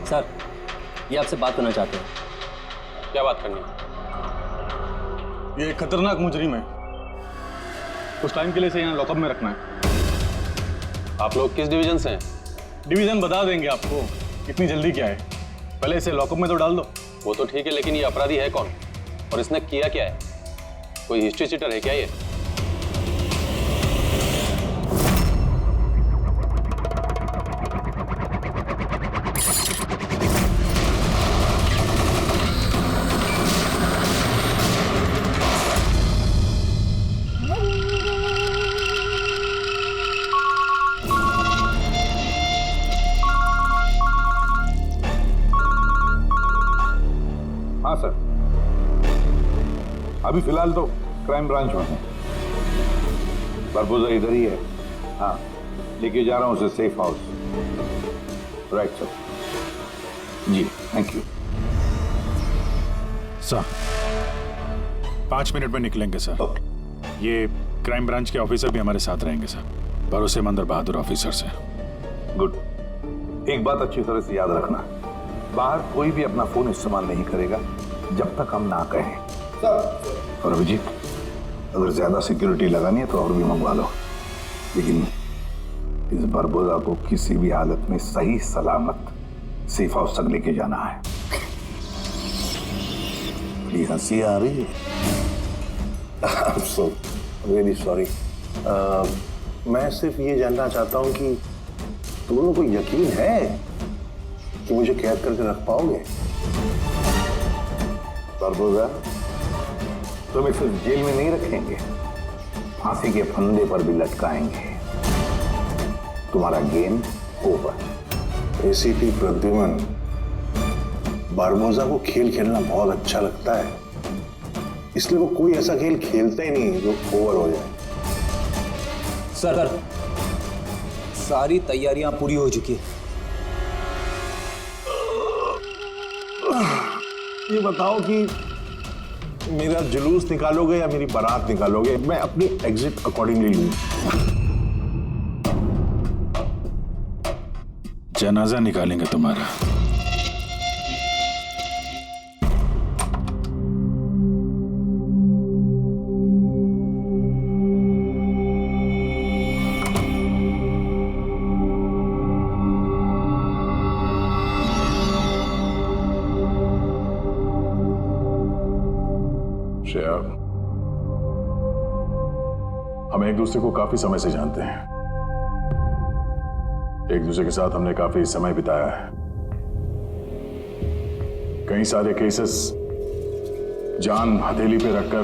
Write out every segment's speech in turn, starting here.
Sir, ये आपसे बात करना चाहते हैं। क्या बात करनी है? ये एक खतरनाक मुजरिम है, कुछ टाइम के लिए इसे यहाँ लॉकअप में रखना है। आप लोग किस डिवीजन से हैं? डिवीजन बता देंगे आपको, इतनी जल्दी क्या है, पहले इसे लॉकअप में तो डाल दो। वो तो ठीक है, लेकिन ये अपराधी है कौन और इसने किया क्या है? कोई हिस्ट्री चीटर है क्या ये? हाँ सर, अभी फिलहाल तो क्राइम ब्रांच में हूँ। बरबोजा इधर ही है। हाँ, लेके जा रहा हूँ उसे सेफ हाउस। Right sir. जी थैंक यू सर। 5 मिनट में निकलेंगे सर। ये क्राइम ब्रांच के ऑफिसर भी हमारे साथ रहेंगे सर, भरोसेमंद और बहादुर ऑफिसर से। गुड। एक बात अच्छी तरह से याद रखना, बाहर कोई भी अपना फोन इस्तेमाल नहीं करेगा जब तक हम ना कहें। और अभिजीत, अगर ज्यादा सिक्योरिटी लगानी है तो और भी मंगवा लो, लेकिन इस बरबोजा को किसी भी हालत में सही सलामत सेफ हाउस तक लेके जाना है। ये हंसी आ रही है। So really sorry. मैं सिर्फ ये जानना चाहता हूँ कि तुम लोगों को यकीन है कि मुझे कैद करके रख पाओगे? बरबोजा, तुम्हें सिर्फ जेल में नहीं रखेंगे, फांसी के फंदे पर भी लटकाएंगे। तुम्हारा गेम ओवर। एसीपी प्रद्युमन, बरबोजा को खेल खेलना बहुत अच्छा लगता है, इसलिए वो कोई ऐसा खेल खेलता ही नहीं जो ओवर हो जाए। सर, सारी तैयारियां पूरी हो चुकी है। ये बताओ कि मेरा जुलूस निकालोगे या मेरी बारात निकालोगे? मैं अपनी एग्जिट अकॉर्डिंगली लूं। जनाजा निकालेंगे तुम्हारा। हम एक दूसरे को काफी समय से जानते हैं, एक दूसरे के साथ हमने काफी समय बिताया है। कई सारे केसेस जान हथेली पे रखकर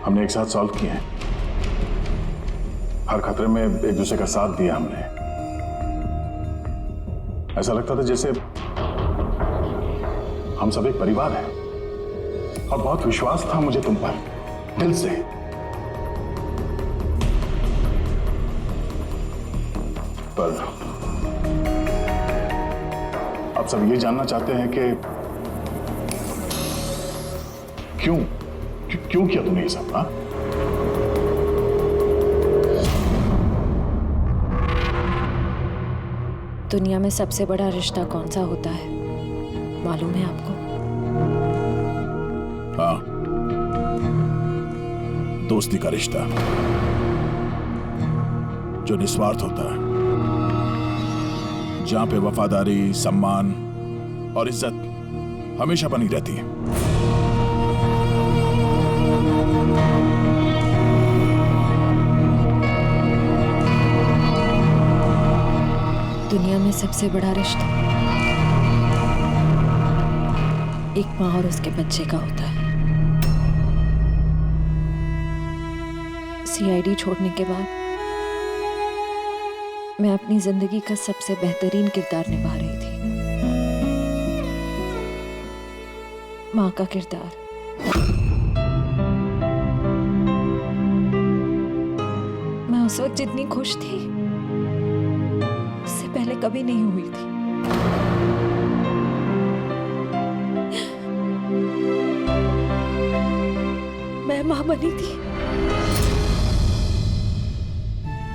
हमने एक साथ सॉल्व किए हैं। हर खतरे में एक दूसरे का साथ दिया हमने। ऐसा लगता था जैसे हम सब एक परिवार हैं, और बहुत विश्वास था मुझे तुम पर, दिल से। पर अब सब ये जानना चाहते हैं कि क्यों किया तुमने ये सब? हाँ, दुनिया में सबसे बड़ा रिश्ता कौन सा होता है मालूम है आपको? हाँ, दोस्ती का रिश्ता जो निस्वार्थ होता है, जहां पे वफादारी, सम्मान और इज्जत हमेशा बनी रहती है। दुनिया में सबसे बड़ा रिश्ता एक माँ और उसके बच्चे का होता है। सीआईडी छोड़ने के बाद मैं अपनी जिंदगी का सबसे बेहतरीन किरदार निभा रही थी, माँ का किरदार। मैं उस वक्त जितनी खुश थी उससे पहले कभी नहीं हुई थी। मैं माँ बनी थी,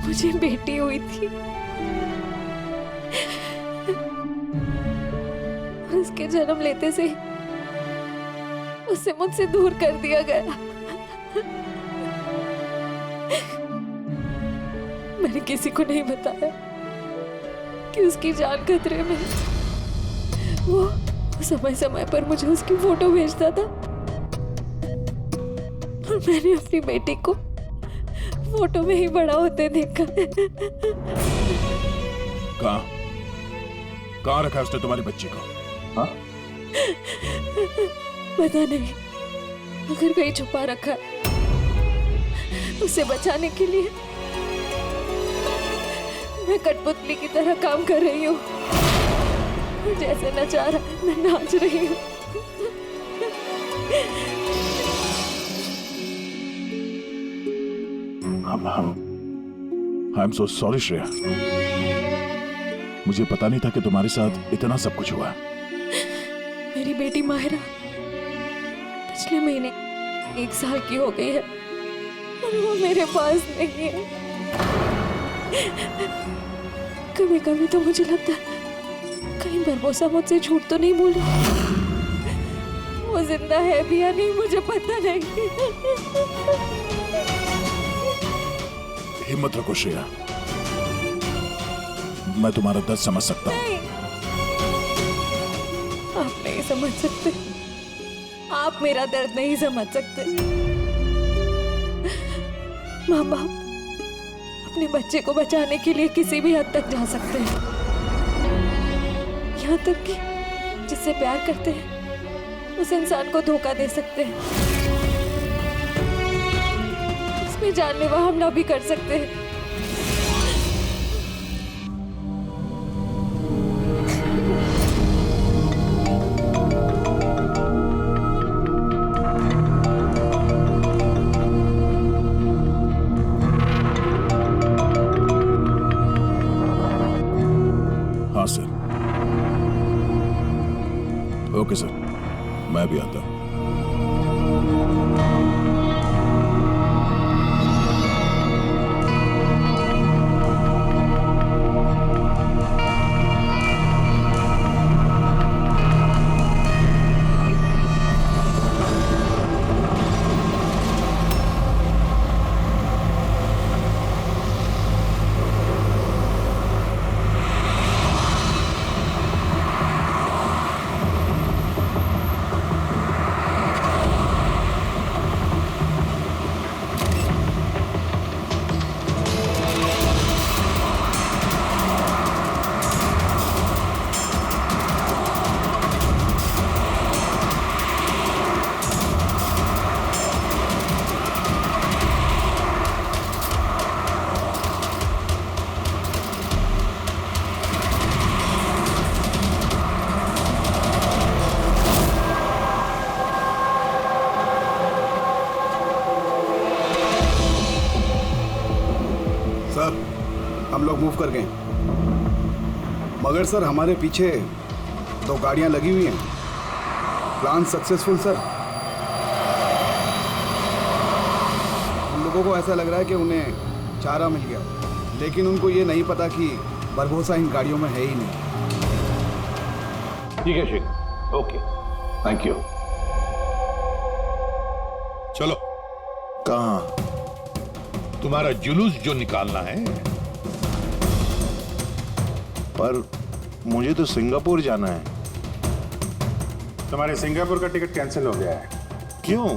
मुझे बेटी हुई थी, के जन्म लेते से उसे मुझसे दूर कर दिया गया। मैंने किसी को नहीं बताया कि उसकी जान खतरे में है। वो समय समय पर मुझे उसकी फोटो भेजता था और मैंने अपनी बेटी को फोटो में ही बड़ा होते देखा। कहाँ रखा है उसने तुम्हारी बच्ची को? हाँ? पता नहीं, अगर कहीं छुपा रखा है। उसे बचाने के लिए मैं कठपुतली की तरह काम कर रही हूँ। जैसे नचा रहा है मैं नाच रही हूँ। I am so sorry Shreya, मुझे पता नहीं था कि तुम्हारे साथ इतना सब कुछ हुआ। मेरी बेटी माहिरा पिछले महीने 1 साल की हो गई है और वो मेरे पास नहीं है। कभी कभी तो मुझे लगता है कहीं बरबोसा मुझसे झूठ तो नहीं बोल रही। वो जिंदा है भी या नहीं मुझे पता नहीं। हिम्मत रखो श्रेया, मैं तुम्हारा दर्द समझ सकता हूँ। नहीं, आप नहीं समझ सकते। आप मेरा दर्द नहीं समझ सकते। माँ बाप अपने बच्चे को बचाने के लिए किसी भी हद तक जा सकते हैं, यहाँ तक कि जिससे प्यार करते हैं उस इंसान को धोखा दे सकते हैं। इसमें जानलेवा हमला भी कर सकते हैं। हाँ सर। ओके सर, मैं भी आता हूँ। हम लोग मूव कर गए, मगर सर हमारे पीछे 2 गाड़ियां लगी हुई हैं। Plan successful sir. हम लोगों को ऐसा लग रहा है कि उन्हें चारा मिल गया, लेकिन उनको ये नहीं पता कि बरबोसा इन गाड़ियों में है ही नहीं। ठीक है शेख, ओके, थैंक यू। चलो, कहाँ? तुम्हारा जुलूस जो निकालना है। पर मुझे तो सिंगापुर जाना है। तुम्हारे सिंगापुर का टिकट कैंसिल हो गया है। क्यों?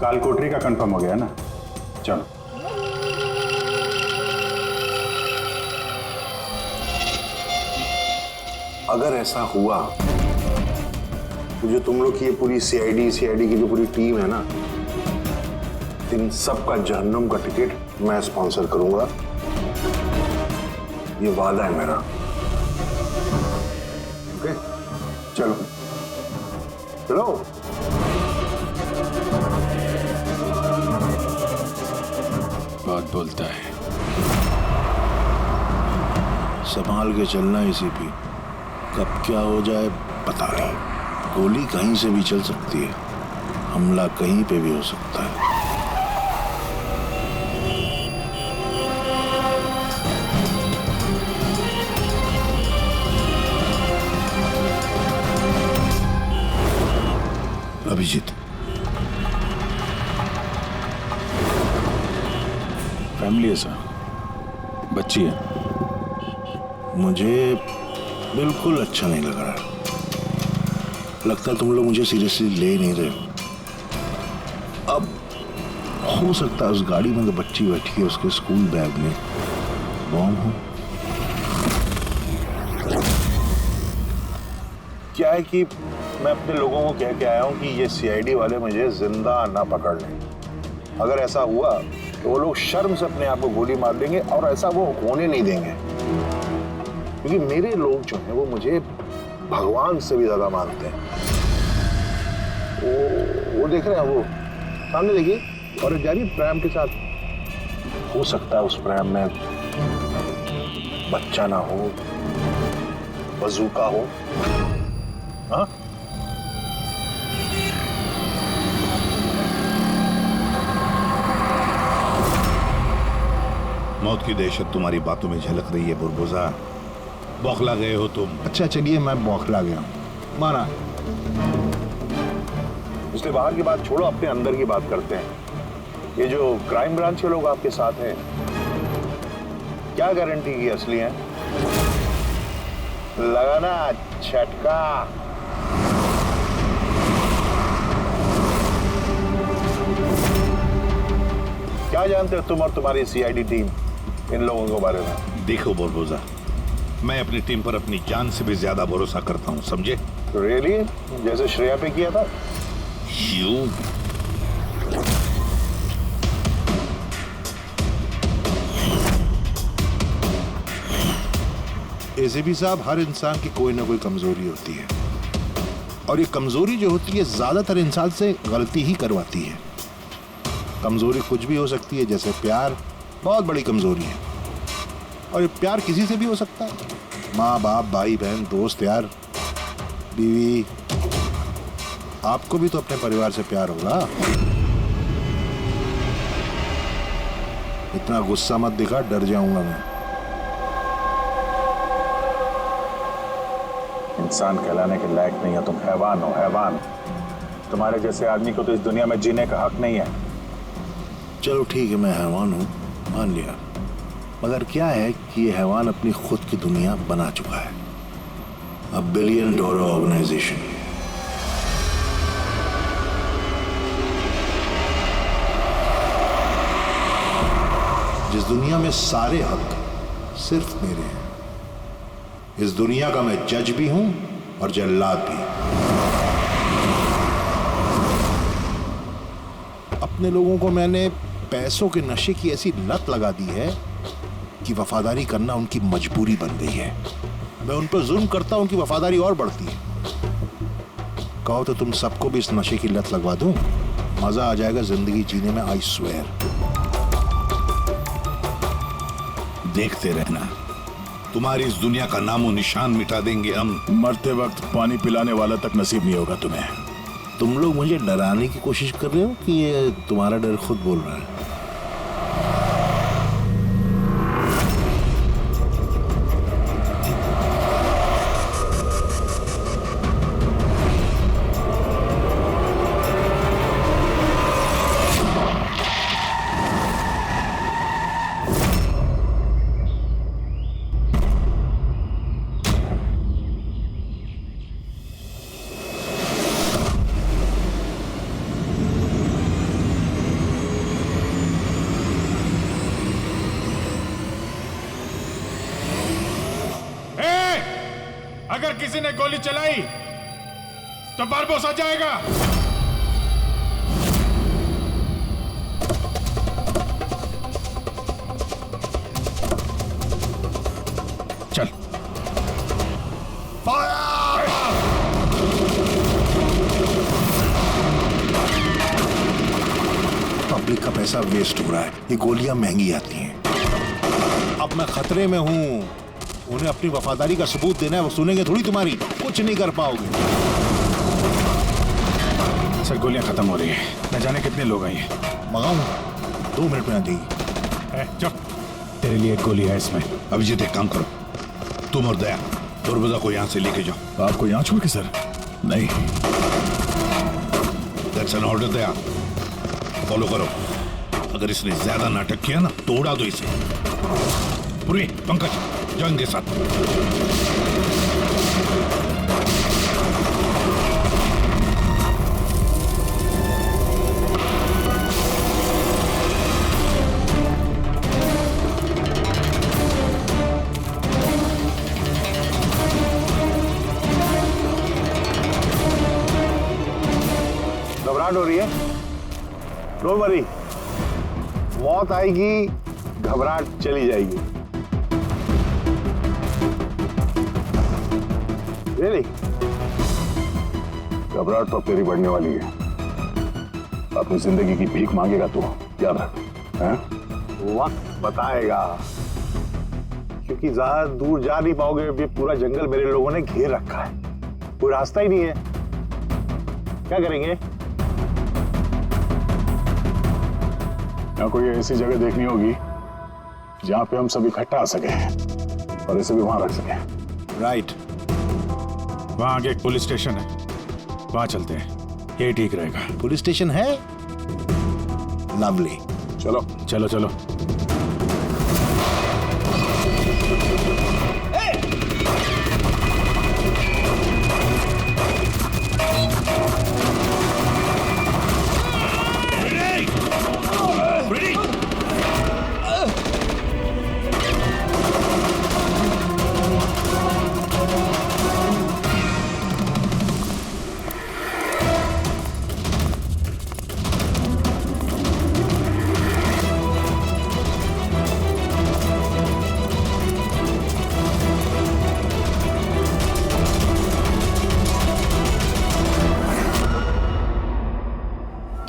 कालकोटरी का कंफर्म हो गया ना। चलो। अगर ऐसा हुआ तो जो तुम लोग की ये पूरी सीआईडी की जो पूरी टीम है ना, इन सब का जहन्नुम का टिकट मैं स्पॉन्सर करूंगा। ये वादा है मेरा। ओके, चलो चलो। बहुत बोलता है। संभाल के चलना एसीपी, कब क्या हो जाए पता नहीं। गोली कहीं से भी चल सकती है, हमला कहीं पे भी हो सकता है। अभिजीत, फैमिली है सर, बच्ची है। मुझे बिल्कुल अच्छा नहीं लग रहा। लगता है तुम लोग मुझे सीरियसली ले नहीं रहे हो। अब हो सकता है उस गाड़ी में तो बच्ची बैठी है, उसके स्कूल बैग में बॉम्ब हो। क्या है कि मैं अपने लोगों को कह के आया हूं कि ये सीआईडी वाले मुझे जिंदा ना पकड़ लें। अगर ऐसा हुआ तो वो लोग शर्म से अपने आप को गोली मार देंगे, और ऐसा वो होने नहीं देंगे, क्योंकि मेरे लोग जो हैं वो मुझे भगवान से भी ज्यादा मानते हैं। वो देख रहे हैं, वो सामने देखिए, और जा रही प्रेम के साथ। हो सकता है उस प्रेम में बच्चा ना हो, बजूका हो। हाँ, मौत की दहशत तुम्हारी बातों में झलक रही है बुरबुजा। बौखला गए हो तुम। अच्छा चलिए, मैं बौखला गया हूं, माना। इसलिए बाहर की बात छोड़ो, अपने अंदर की बात करते हैं। ये जो क्राइम ब्रांच के लोग आपके साथ हैं, क्या गारंटी की असली हैं? लगा ना झटका। क्या जानते हो तुम और तुम्हारी सीआईडी टीम इन लोगों के बारे में? देखो बुरबुजा, मैं अपनी टीम पर अपनी जान से भी ज्यादा भरोसा करता हूँ, समझे? रियली? जैसे श्रेया पे किया था? यू एसीपी साहब, हर इंसान की कोई ना कोई कमजोरी होती है, और ये कमजोरी जो होती है ज्यादातर इंसान से गलती ही करवाती है। कमजोरी कुछ भी हो सकती है, जैसे प्यार बहुत बड़ी कमजोरी है, और ये प्यार किसी से भी हो सकता है। माँ बाप, भाई बहन, दोस्त, यार, बीवी। आपको भी तो अपने परिवार से प्यार होगा। इतना गुस्सा मत दिखा, डर जाऊंगा मैं। इंसान कहलाने के लायक नहीं है तुम, हैवान हो, हैवान। तुम्हारे जैसे आदमी को तो इस दुनिया में जीने का हक नहीं है। चलो ठीक है, मैं हैवान हूं, मान लिया। मगर क्या है कि ये हैवान अपनी खुद की दुनिया बना चुका है, $1 बिलियन ऑर्गेनाइजेशन। जिस दुनिया में सारे हक सिर्फ मेरे हैं। इस दुनिया का मैं जज भी हूं और जल्लाद भी। अपने लोगों को मैंने पैसों के नशे की ऐसी लत लगा दी है कि वफादारी करना उनकी मजबूरी बन गई है। मैं उन पर जुल्म करता हूं, उनकी वफादारी और बढ़ती है। कहो तो तुम सबको भी इस नशे की लत लगवा दूं, मजा आ जाएगा जिंदगी जीने में, आई स्वेयर। देखते रहना, तुम्हारी इस दुनिया का नामो निशान मिटा देंगे हम। मरते वक्त पानी पिलाने वाला तक नसीब नहीं होगा तुम्हें। तुम लोग मुझे डराने की कोशिश कर रहे हो कि ये तुम्हारा डर खुद बोल रहा है? अगर किसी ने गोली चलाई तो बारबोसा जाएगा। चल। पब्लिक का पैसा वेस्ट हो रहा है, ये गोलियां महंगी आती हैं। अब मैं खतरे में हूं, उन्हें अपनी वफादारी का सबूत देना है, वो सुनेंगे थोड़ी तुम्हारी, कुछ नहीं कर पाओगे। सर गोलियां खत्म हो रही हैं, न जाने कितने लोग आए हैं। मंगाऊं? 2 मिनट में आ जाएगी। चुप, तेरे लिए एक गोली है इसमें। अभिजीत एक काम करो, तुम और दया बुरबुजा को यहाँ से लेके जाओ। आपको यहाँ छोड़ के सर? नहीं, एक्शन ऑर्डर तैयार, फॉलो करो। अगर इसने ज्यादा नाटक किया ना तो उड़ा दो इसे। पूरी पंकज जाओ इनके साथ। घबराहट हो रही है? डोंट वरी, मौत आएगी, घबराहट चली जाएगी। रियली? घबराहट तो तेरी बढ़ने वाली है। अपनी जिंदगी की भीख मांगेगा तू, याद रख। हैं? वक्त बताएगा, क्योंकि ज्यादा दूर जा नहीं पाओगे। ये पूरा जंगल मेरे लोगों ने घेर रखा है, कोई रास्ता ही नहीं है। क्या करेंगे? यहाँ कोई ऐसी जगह देखनी होगी जहाँ पे हम सब इकट्ठा आ सके और इसे भी वहां रख सके। राइट। वहां आगे एक पुलिस स्टेशन है, वहां चलते हैं, ये ठीक रहेगा। पुलिस स्टेशन है? लवली। चलो चलो चलो।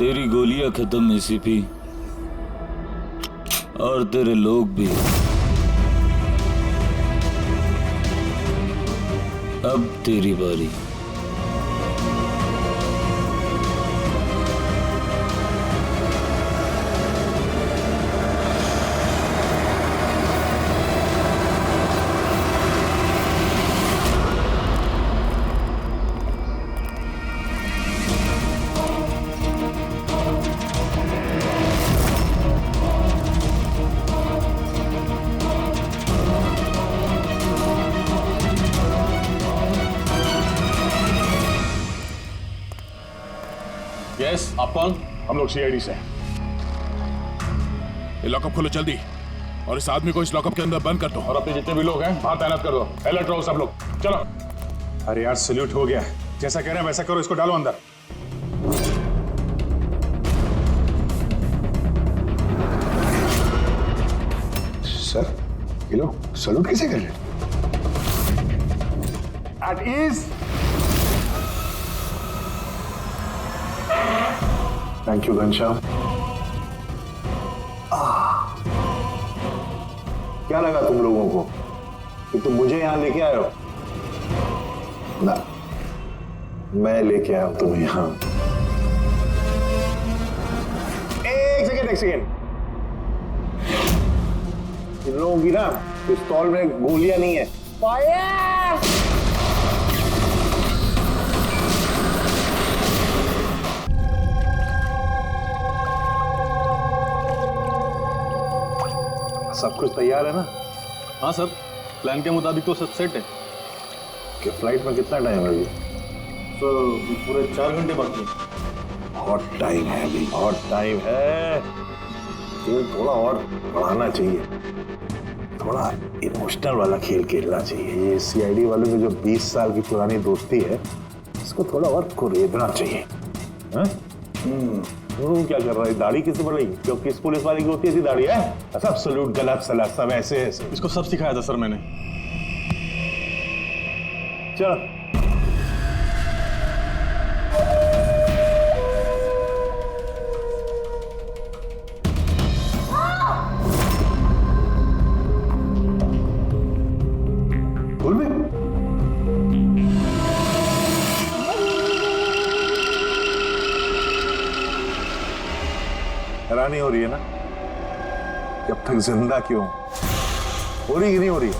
तेरी गोलियां खत्म एसीपी, और तेरे लोग भी। अब तेरी बारी। यस, आप कौन? हम लोग सीआईडी से हैं। ये लॉकअप खोलो जल्दी, और इस आदमी को इस लॉकअप के अंदर बंद कर दो। और अपने जितने भी लोग हैं बाहर तैनात कर दो। अलर्ट रहो सब लोग, चलो। अरे यार सैल्यूट हो गया, जैसा कह रहे हैं वैसा करो, इसको डालो अंदर। सर, ये लोग सैल्यूट कैसे कर रहे? At ease. Thank you Ghanshyam. क्या लगा तुम लोगों को कि तुम मुझे यहां लेके आए हो? ना, मैं लेके आया हूं तुम्हें यहां। एक सेकेंड। इन लोगों की ना पिस्तौल में गोलियां नहीं है। फायर! सब कुछ तैयार है ना? हाँ सर, प्लान के मुताबिक तो सब सेट है। कि फ्लाइट में कितना टाइम है अभी? सर पूरे 4 घंटे बाकी हैं। बहुत टाइम है अभी, बहुत टाइम है। तो थोड़ा और बढ़ाना चाहिए, थोड़ा इमोशनल वाला खेल खेलना चाहिए। ये सीआईडी वालों की जो 20 साल की पुरानी दोस्ती है, इसको थोड़ा और कुरेदना चाहिए। क्या कर रहा है? दाढ़ी किससे बढ़ेगी? क्योंकि इस पुलिस वाले की होती है ऐसी दाढ़ी है। सब सलूट, गलत सलत, सब ऐसे ऐसे। इसको सब सिखाया था सर मैंने। चलो बोल भी। हैरानी हो रही है ना कि अब तक जिंदा क्यों? हो रही कि नहीं हो रही?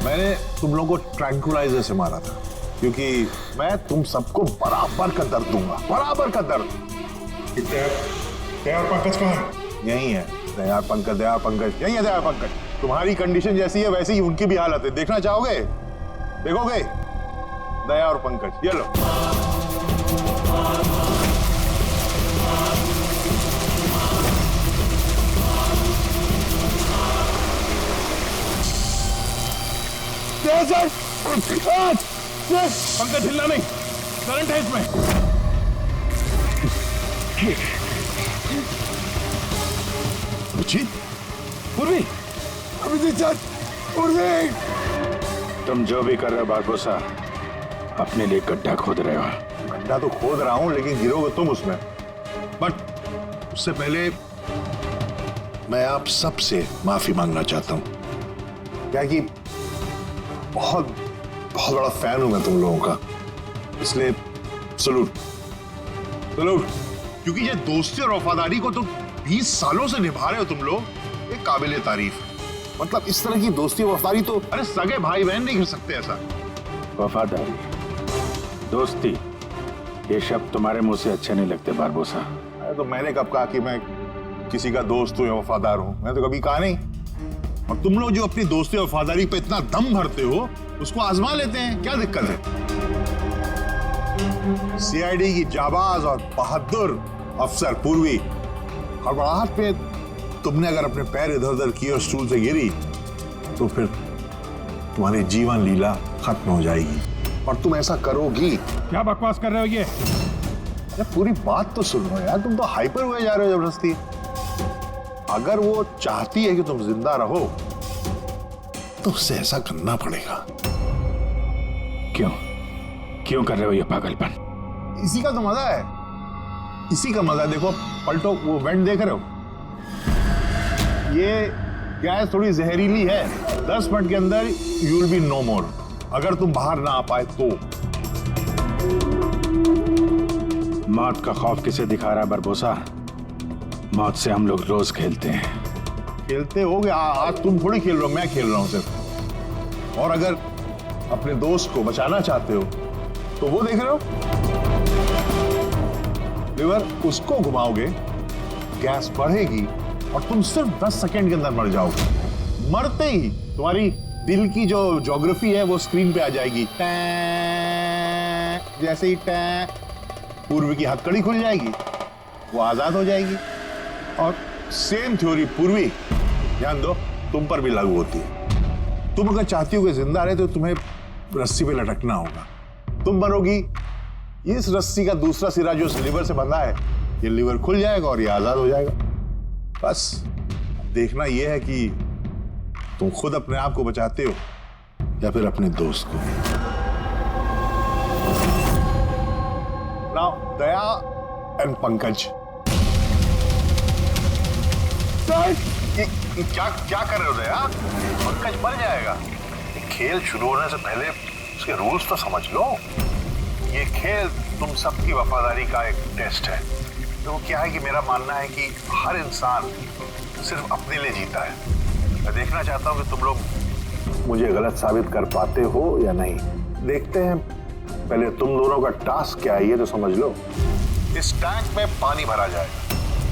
मैंने तुम लोगों को ट्रैंकुलाइजर से मारा था, क्योंकि मैं तुम सबको बराबर का दर्द दूंगा, बराबर का दर्द। दया और पंकज कहाँ है? यही है दया पंकज, दया पंकज यही है। दया पंकज, तुम्हारी कंडीशन जैसी है वैसी ही उनकी भी हालत है। देखना चाहोगे? देखोगे? दया और पंकज, ये लो। पंकज हिलना नहीं, करंट है इसमें। पूर्वी, तुम जो भी कर रहे हो बारबोसा, अपने लिए गड्ढा खोद रहे हो। गड्ढा तो खोद रहा हूं, लेकिन गिरोगे तुम उसमें। बट उससे पहले मैं आप सबसे माफी मांगना चाहता हूं। क्या कि बहुत बहुत बड़ा फैन हूं मैं तुम लोगों का, इसलिए सलूट सलूट। क्योंकि ये दोस्ती और वफादारी को तो 20 सालों से निभा रहे हो तुम लोग, ये काबिले तारीफ है। मतलब इस तरह की दोस्ती और वफादारी तो अरे सगे भाई बहन नहीं कर सकते ऐसा। वफादारी, दोस्ती, ये शब्द तुम्हारे मुंह से अच्छे नहीं लगते बारबोसा। तो मैंने कब कहा कि मैं किसी का दोस्त हूं या वफादार हूं? मैंने तो कभी कहा नहीं। और तुम लोग जो अपनी दोस्ती और वफादारी पे इतना दम भरते हो, उसको आजमा लेते हैं, क्या दिक्कत है? सीआईडी की जाबाज और बहादुर अफसर पूर्वी, हड़बड़ाहट पे तुमने अगर अपने पैर इधर उधर किए और स्टूल से गिरी तो फिर तुम्हारी जीवन लीला खत्म हो जाएगी। और तुम ऐसा करोगी। क्या बकवास कर रहे हो ये? पूरी बात तो सुनो यार, तुम तो हाइपर हुए जा रहे हो जबरदस्ती। अगर वो चाहती है कि तुम जिंदा रहो तो उससे ऐसा करना पड़ेगा। क्यों क्यों कर रहे हो ये पागलपन? इसी का तो मजा है, इसी का मजा है। देखो पलटो, वो वेंट देख रहे हो? ये गैस थोड़ी जहरीली है, 10 मिनट के अंदर यू विल बी नो मोर। अगर तुम बाहर ना आ पाए तो। मौत का खौफ किसे दिखा रहा है बरबोसा? मौत से हम लोग रोज खेलते हैं। खेलते होगे, आज तुम थोड़ी खेल रहे हो, मैं खेल रहा हूं सिर्फ। और अगर अपने दोस्त को बचाना चाहते हो तो वो देख रहे हो, लिवर उसको घुमाओगे, गैस बढ़ेगी और तुम सिर्फ 10 सेकंड के अंदर मर जाओगे। मरते ही तुम्हारी दिल की जो ज्योग्राफी है वो स्क्रीन पे आ जाएगी। जैसे ही पूर्वी की हथकड़ी खुल जाएगी, वो आजाद हो जाएगी। और सेम थ्योरी पूर्वी, ध्यान दो, तुम पर भी लागू होती है। तुम अगर चाहती हो कि जिंदा रहे तो तुम्हें रस्सी पे लटकना होगा। तुम मरोगी, इस रस्सी का दूसरा सिरा जो लिवर से बंधा है, ये लिवर खुल जाएगा और ये आजाद हो जाएगा। बस देखना यह है कि तुम खुद अपने आप को बचाते हो या फिर अपने दोस्त को। Now Daya and Pankaj. क्या कर रहे हो दया? पंकज मर जाएगा। खेल शुरू होने से पहले उसके रूल्स तो समझ लो। ये खेल तुम सबकी वफादारी का एक टेस्ट है। तो क्या है कि मेरा मानना है कि हर इंसान सिर्फ अपने लिए जीता है। मैं देखना चाहता हूं कि तुम लोग मुझे गलत साबित कर पाते हो या नहीं। देखते हैं, पहले तुम दोनों का टास्क क्या है ये तो समझ लो। इस टैंक में पानी भरा जाएगा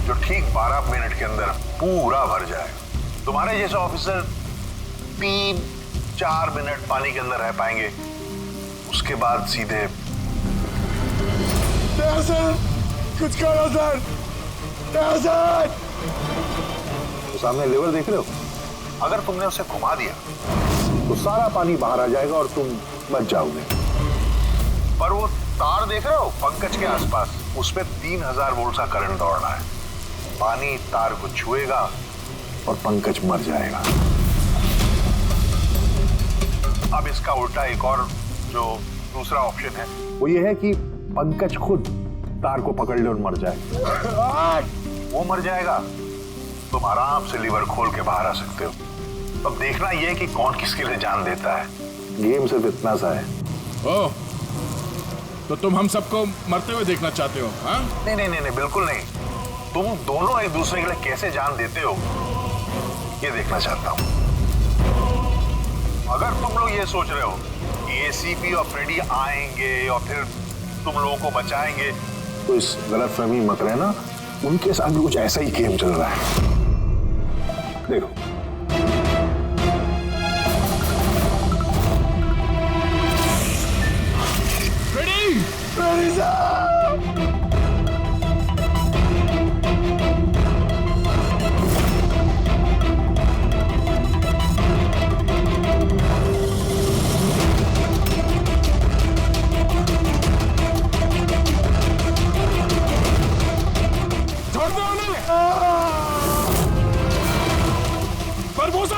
जो ठीक 12 मिनट के अंदर पूरा भर जाएगा। तुम्हारे जैसे ऑफिसर 3-4 मिनट पानी के अंदर रह पाएंगे, उसके बाद सीधे सर, कुछ करो सर, सर। तो सामने लेवर देख रहे हो? अगर तुमने उसे घुमा दिया तो सारा पानी बाहर आ जाएगा और तुम बच जाओगे। पर वो तार देख रहे हो पंकज के आसपास, उसमें 3000 वोल्ट का करंट दौड़ रहा है। पानी तार को छुएगा और पंकज मर जाएगा। अब इसका उल्टा एक और जो दूसरा ऑप्शन है वो ये है कि पंकज खुद तार को पकड़ ले और मर जाए। वो मर जाएगा, तुम आराम से लीवर खोल के बाहर आ सकते हो। अब देखना यह कि कौन किसके लिए जान देता है। गेम सिर्फ इतना सा है। ओह, तो तुम हम सबको मरते हुए देखना चाहते हो? हाँ? नहीं, बिल्कुल नहीं। तुम दोनों एक दूसरे के लिए कैसे जान देते हो ये देखना चाहता हूं। अगर तुम लोग ये सोच रहे हो कि एसीपी और फ्रेडी आएंगे और फिर तुम लोगों को बचाएंगे, तो इस गलतफहमी मत रहना, उनके साथ भी कुछ ऐसा ही गेम चल रहा है। देखो फ्रेडी साहब,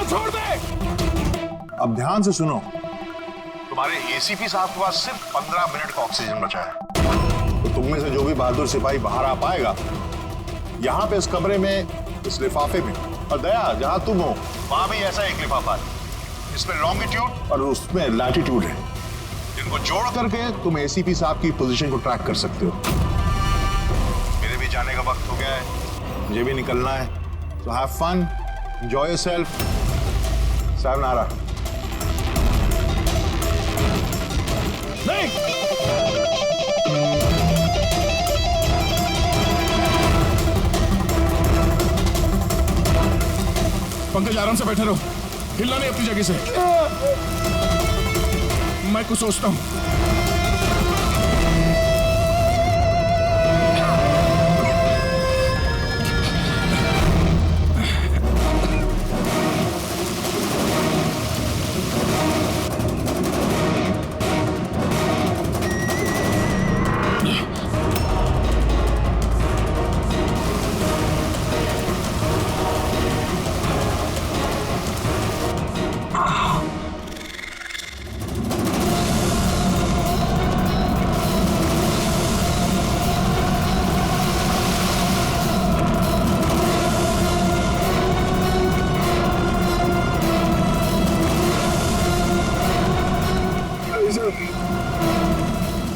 छोड़ दे। अब ध्यान से सुनो, तुम्हारे एसीपी साहब के पास सिर्फ 15 मिनट का ऑक्सीजन बचा है, तो तुम में से जो भी बहादुर सिपाही बाहर आ पाएगा, यहाँ पे इस कमरे में, इस लिफाफे में, और दया जहाँ तुम हो वहां भी ऐसा एक लिफाफा है, इसमें लॉन्गिट्यूड और उसमें लैटिट्यूड है, जिनको जोड़ करके तुम एसीपी साहब की पोजीशन को ट्रैक कर सकते हो। मेरे भी जाने का वक्त हो गया है, मुझे भी निकलना है, तो हैव फन, एंजॉय योरसेल्फ। साहब नारा नहीं, पंकज आराम से बैठे रहो, हिलना नहीं अपनी जगह से। मैं कुछ सोचता हूं।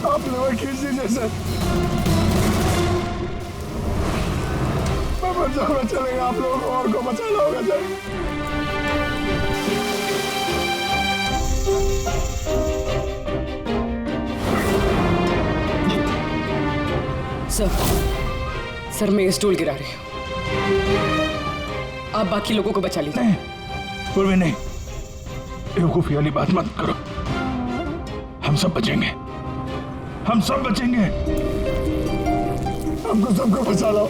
आप लोग खींच दीजिए सर, मैं बचाना चलेगा, आप लोगों को और को बचाना होगा सर। सर मैं ये स्टूल गिरा रही हूँ, आप बाकी लोगों को बचा लीजिए। नहीं पूर्वी, नहीं, बेवकूफी वाली बात मत करो, हम सब बचेंगे, हम सब बचेंगे। हमको सबको बचा लो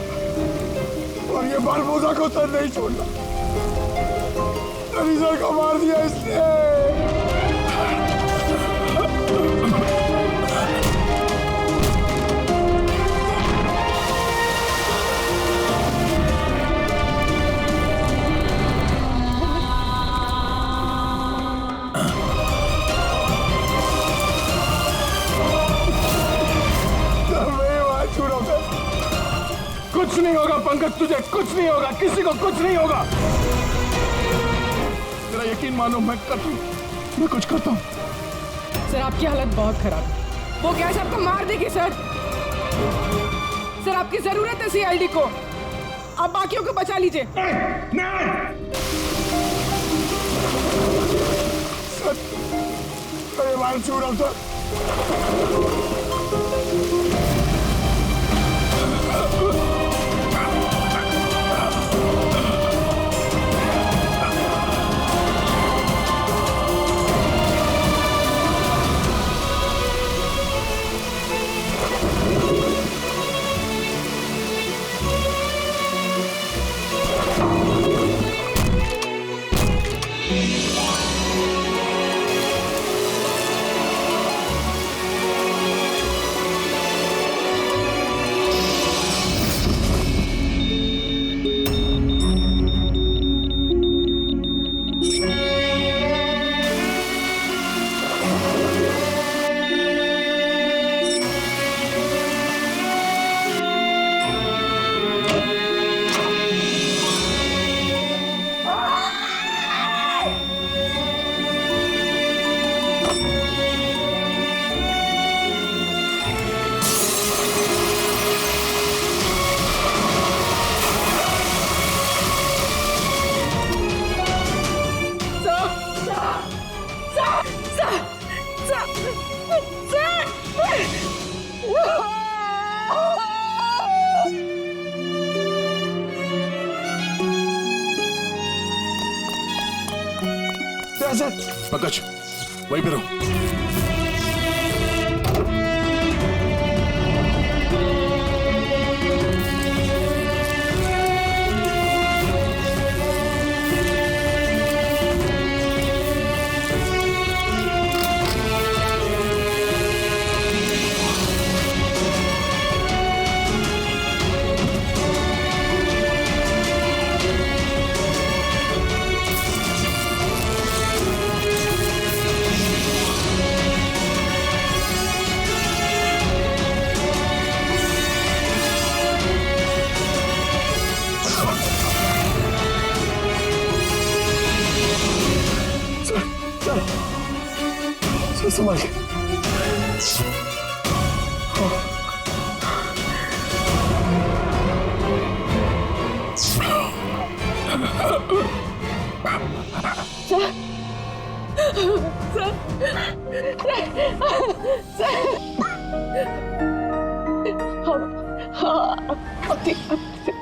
और ये बारबूजा को तो नहीं छोड़ना। सर को मार दिया इसने। कुछ नहीं होगा पंकज, तुझे कुछ नहीं होगा, किसी को कुछ नहीं होगा। तेरा यकीन मानो, मैं कुछ करता हूँ। सर आपकी हालत बहुत खराब है, वो गैस आपको मार देगी सर। सर आपकी जरूरत है सीआईडी को, आप बाकियों को बचा लीजिए। अरे मार छोड़ा सर। पंकज वहीं पे रहो। संभाल के।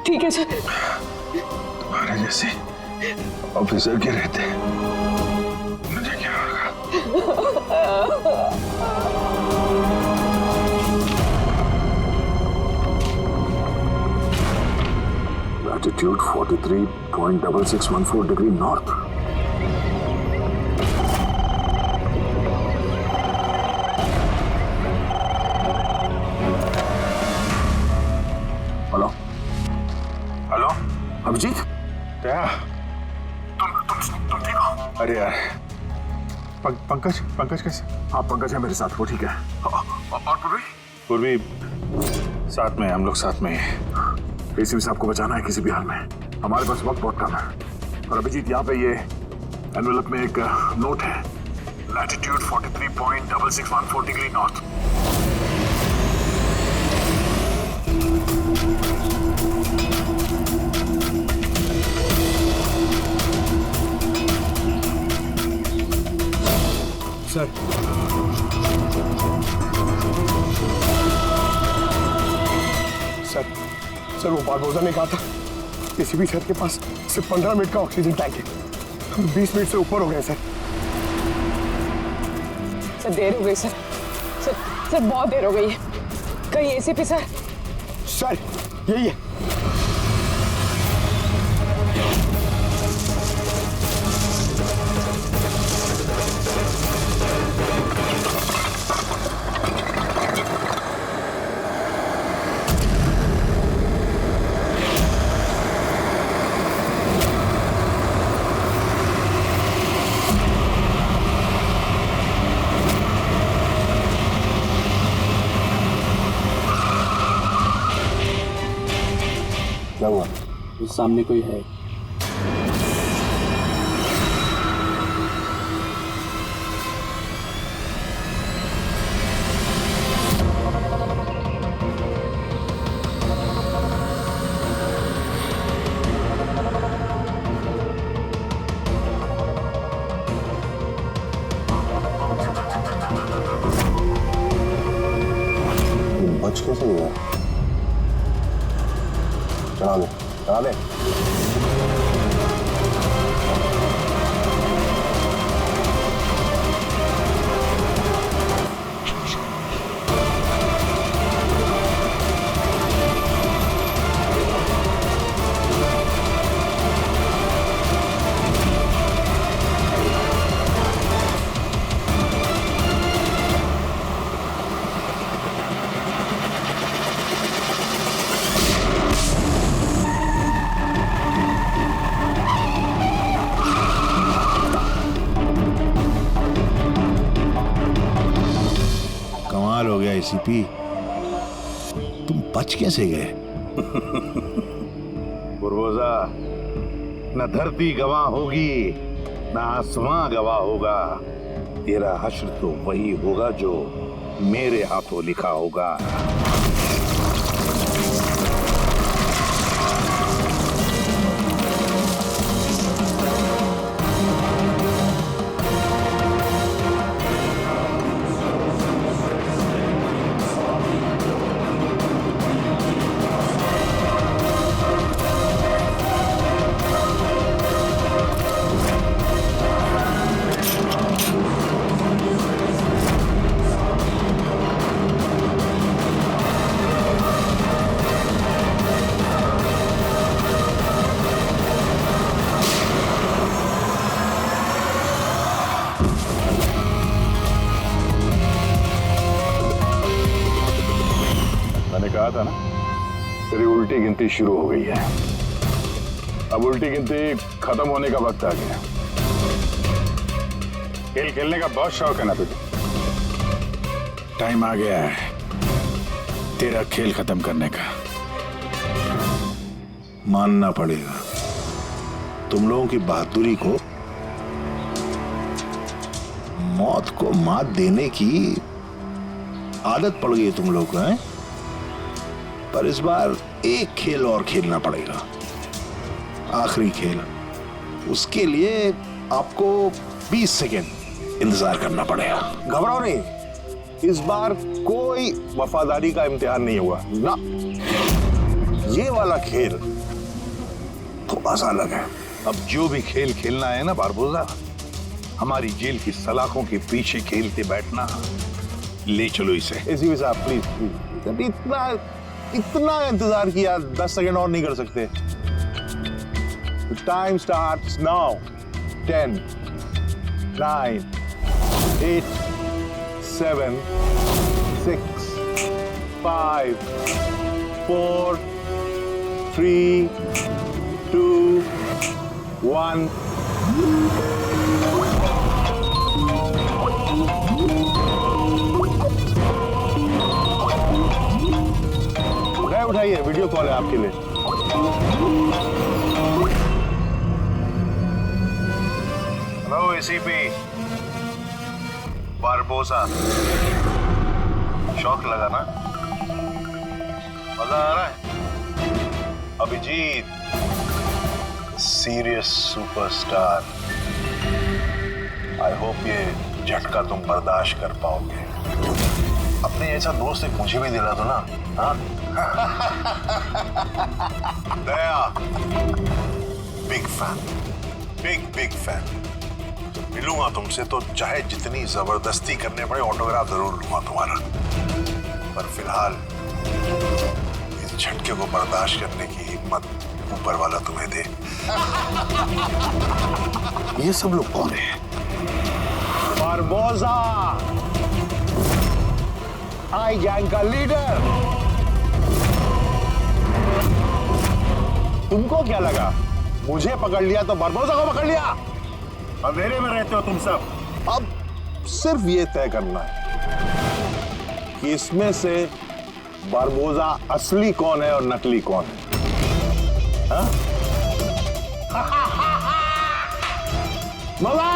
ठीक है सर। तुम्हारे जैसे ऑफिसर के रहते मुझे क्या होगा? Latitude 43.6614 degree north. Hello hello Abhijeet क्या तुम ठीक हो? अरे यार पंकज कैसे? हाँ पंकज है मेरे साथ, वो ठीक है। और पूर्वी साथ में, हम लोग साथ में हैं। एसीपी साहब को बचाना है किसी भी हाल में, हमारे पास वक्त बहुत कम है। और अभिजीत यहाँ पे ये एनवेलप में एक नोट है, latitude 43.6614 degree north. Sir sir वो बारबोजा ने कहा था एसीपी सर के पास सिर्फ 15 मिनट का ऑक्सीजन टैंक है, हम 20 मिनट से ऊपर हो गए सर। सर देर हो गई सर, सर बहुत देर हो गई है। कहीं एसीपी सर? सर यही है। क्या हुआ? उस सामने कोई है? बच कैसे गया? चला ले। कमाल हो गया एसीपी, तुम बच कैसे गए? बुरबोजा, न धरती गवाह होगी न आसमां गवाह होगा, तेरा हश्र तो वही होगा जो मेरे हाथों लिखा होगा। था ना, तेरी उल्टी गिनती शुरू हो गई है। अब उल्टी गिनती खत्म होने का वक्त आ गया। खेल खेलने का बहुत शौक है ना तुझे? टाइम आ गया है तेरा खेल खत्म करने का। मानना पड़ेगा, तुम लोगों की बहादुरी को, मौत को मात देने की आदत पड़ गई है तुम लोग को, हैं? पर इस बार एक खेल और खेलना पड़ेगा, आखिरी खेल। उसके लिए आपको 20 सेकेंड इंतजार करना पड़ेगा। घबराओ नहीं, इस बार कोई वफादारी का इम्तिहान नहीं हुआ ना। ये वाला खेल थोड़ा सा अलग है। अब जो भी खेल खेलना है ना बारबोसा, हमारी जेल की सलाखों के पीछे खेलते बैठना। ले चलो इसे। एसीपी साहब प्लीज प्लीज, इतना इंतजार किया, 10 सेकंड और नहीं कर सकते। Time starts now. 10 9 8 7 6 5 4 3 2 1 उठाइए, वीडियो कॉल है आपके लिए। हेलो एसीपी बारबोसा, शौक लगा ना? मजा आ रहा है? Abhijeet serious superstar, I hope ये झटका तुम बर्दाश्त कर पाओगे। अपने ऐसा दोस्त एक मुझे भी दिला दो ना। हाँ दया, बिग फैन, बिग फैन। मिलूंगा तुमसे तो चाहे जितनी जबरदस्ती करने पड़े ऑटोग्राफ जरूर लूंगा तुम्हारा। पर फिलहाल इस झटके को बर्दाश्त करने की हिम्मत ऊपर वाला तुम्हें दे। ये सब लोग कौन है? बारबोसा, आई गैंग का लीडर। तुमको क्या लगा मुझे पकड़ लिया तो बारबोसा को पकड़ लिया? अंधेरे में रहते हो तुम सब। अब सिर्फ ये तय करना है कि इसमें से बारबोसा असली कौन है और नकली कौन है। हाँ? मजा